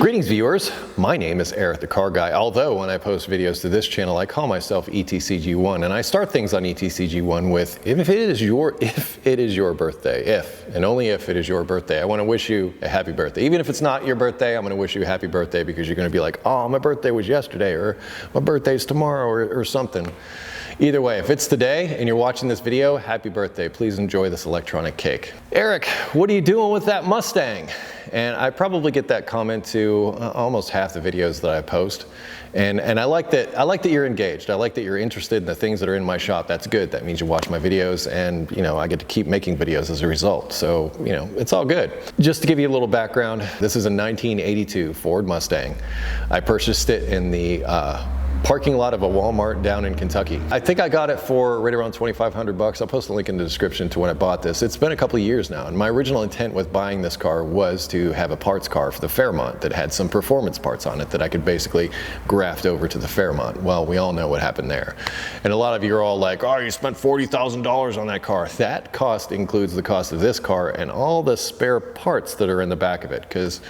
Greetings viewers, my name is Eric the Car Guy, although when I post videos to this channel I call myself ETCG1, and I start things on ETCG1 with if it is your birthday, if and only if it is your birthday, I want to wish you a happy birthday. Even if it's not your birthday, I'm going to wish you a happy birthday because you're going to be like, oh, my birthday was yesterday, or my birthday's tomorrow, or something. Either way, if it's today and you're watching this video, happy birthday. Please enjoy this electronic cake. Eric, what are you doing with that Mustang? And I probably get that comment to almost half the videos that I post. And I like that you're engaged. I like that you're interested in the things that are in my shop. That's good. That means you watch my videos, and I get to keep making videos as a result. So, it's all good. Just to give you a little background, this is a 1982 Ford Mustang. I purchased it in the parking lot of a Walmart down in Kentucky. I think I got it for right around 2,500 bucks. I'll post a link in the description to when I bought this. It's been a couple of years now, and my original intent with buying this car was to have a parts car for the Fairmont that had some performance parts on it that I could basically graft over to the Fairmont. Well, we all know what happened there. And a lot of you are all like, oh, you spent $40,000 on that car. That cost includes the cost of this car and all the spare parts that are in the back of it. Because,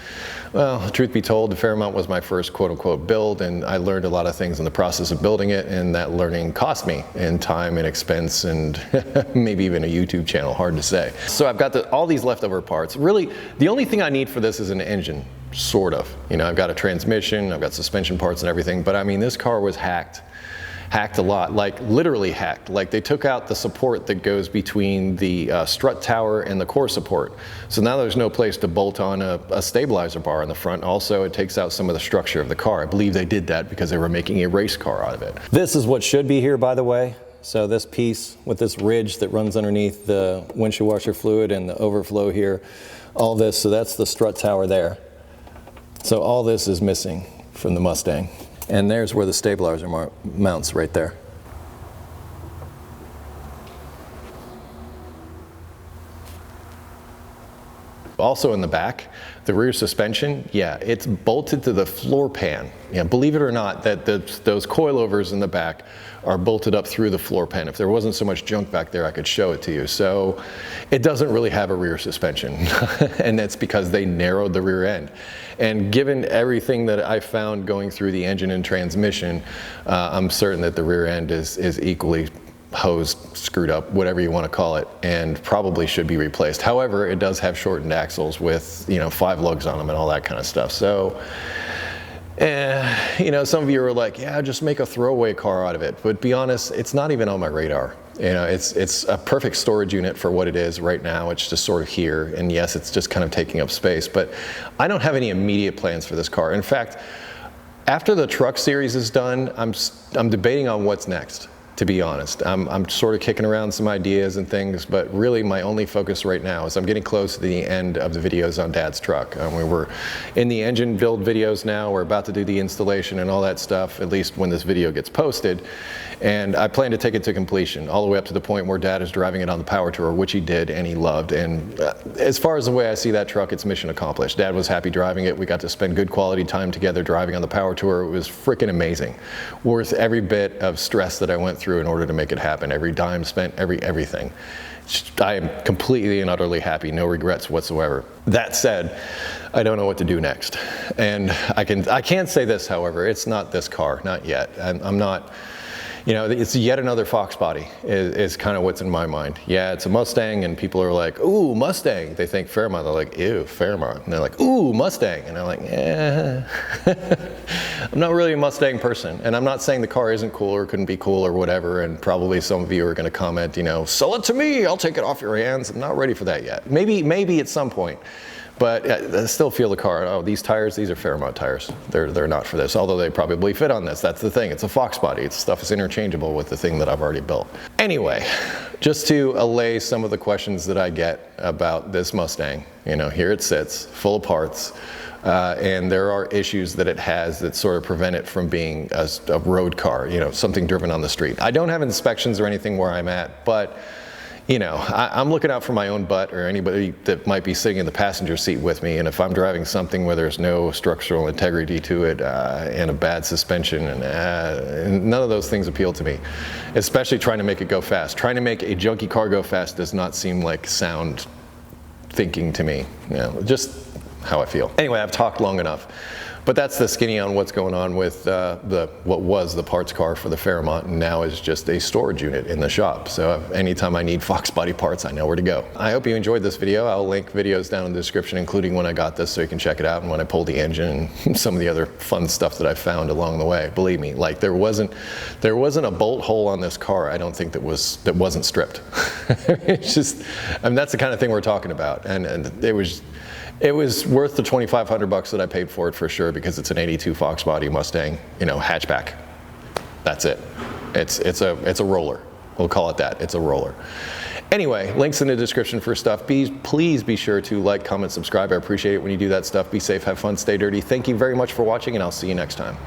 well, truth be told, the Fairmont was my first quote-unquote build, and I learned a lot of things in the process of building it, and that learning cost me in time and expense and maybe even a YouTube channel, hard to say. So I've got all these leftover parts. Really, the only thing I need for this is an engine, sort of. I've got a transmission, I've got suspension parts and everything, but I mean, this car was hacked a lot, like literally hacked. Like they took out the support that goes between the strut tower and the core support. So now there's no place to bolt on a stabilizer bar in the front. Also, it takes out some of the structure of the car. I believe they did that because they were making a race car out of it. This is what should be here, by the way. So this piece with this ridge that runs underneath the windshield washer fluid and the overflow here, all this, so that's the strut tower there. So all this is missing from the Mustang. And there's where the stabilizer mounts, right there. Also in the back, the rear suspension, yeah, it's bolted to the floor pan. Yeah, believe it or not, that those coilovers in the back are bolted up through the floor pan. If there wasn't so much junk back there, I could show it to you. So it doesn't really have a rear suspension, and that's because they narrowed the rear end. And given everything that I found going through the engine and transmission, I'm certain that the rear end is equally hosed, screwed up, whatever you want to call it, and probably should be replaced. However, it does have shortened axles with 5 lugs on them and all that kind of stuff. So some of you are like, yeah, just make a throwaway car out of it. But be honest, it's not even on my radar. It's a perfect storage unit for what it is right now. It's just sort of here, and yes, it's just kind of taking up space, but I don't have any immediate plans for this car. In fact, after the truck series is done, I'm debating on what's next. To be honest, I'm sort of kicking around some ideas and things, but really my only focus right now is I'm getting close to the end of the videos on Dad's truck. We're in the engine build videos now. We're about to do the installation and all that stuff, at least when this video gets posted. And I plan to take it to completion, all the way up to the point where Dad is driving it on the power tour, which he did and he loved. And as far as the way I see that truck, it's mission accomplished. Dad was happy driving it. We got to spend good quality time together driving on the power tour. It was freaking amazing. Worth every bit of stress that I went through in order to make it happen. Every dime spent, everything. I am completely and utterly happy, no regrets whatsoever. That said, I don't know what to do next. And I can say this, however, it's not this car, not yet. I'm not, it's yet another Fox body is kind of what's in my mind. Yeah, it's a Mustang, and people are like, ooh, Mustang. They think Fairmont. They're like, ew, Fairmont. And they're like, ooh, Mustang. And I'm like, yeah. I'm not really a Mustang person. And I'm not saying the car isn't cool or couldn't be cool or whatever. And probably some of you are going to comment, sell it to me. I'll take it off your hands. I'm not ready for that yet. Maybe at some point. But I still feel the car. Oh, these tires, these are Fairmont tires. They're not for this, although they probably fit on this. That's the thing. It's a Fox body. Stuff is interchangeable with the thing that I've already built. Anyway, just to allay some of the questions that I get about this Mustang, here it sits, full of parts. And there are issues that it has that sort of prevent it from being a road car, something driven on the street. I don't have inspections or anything where I'm at, but I'm looking out for my own butt or anybody that might be sitting in the passenger seat with me. And if I'm driving something where there's no structural integrity to it and a bad suspension, and none of those things appeal to me, especially trying to make it go fast. Trying to make a junky car go fast does not seem like sound thinking to me. Just how I feel. Anyway, I've talked long enough. But that's the skinny on what's going on with what was the parts car for the Fairmont, and now is just a storage unit in the shop. So anytime I need Fox body parts, I know where to go. I hope you enjoyed this video. I'll link videos down in the description, including when I got this, so you can check it out, and when I pulled the engine and some of the other fun stuff that I found along the way. Believe me, like there wasn't a bolt hole on this car, I don't think, that wasn't stripped. It's just, I mean, that's the kind of thing we're talking about, and it was worth the $2,500 that I paid for it for sure, because it's an '82 Fox body Mustang, you know, hatchback. That's it. It's a roller. We'll call it that. It's a roller. Anyway, links in the description for stuff. Please be sure to like, comment, subscribe. I appreciate it when you do that stuff. Be safe, have fun, stay dirty. Thank you very much for watching, and I'll see you next time.